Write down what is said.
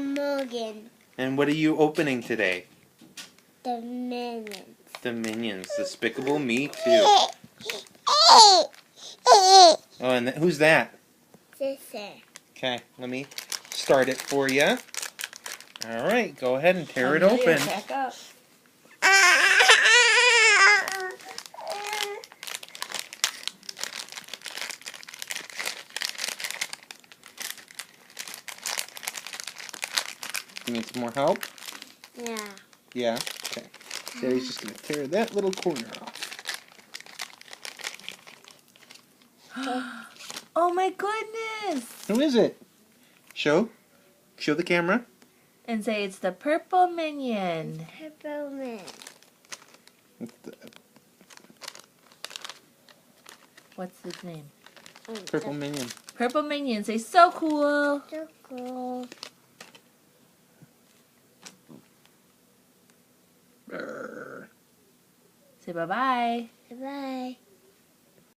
Morgan. And what are you opening today? The Minions. The Minions. Despicable Me 2. Oh, and who's that? Sister. Okay, let me start it for you. Alright, go ahead and tear it Amelia, open. back up. You need some more help? Yeah. Yeah? Okay. Daddy's just going to tear that little corner off. Oh my goodness! Who is it? Show the camera. And say it's the Purple Minion. Purple Man. What's his name? Purple Minion. Purple Minion. Say so cool. So cool. Brr. Say bye-bye. Bye.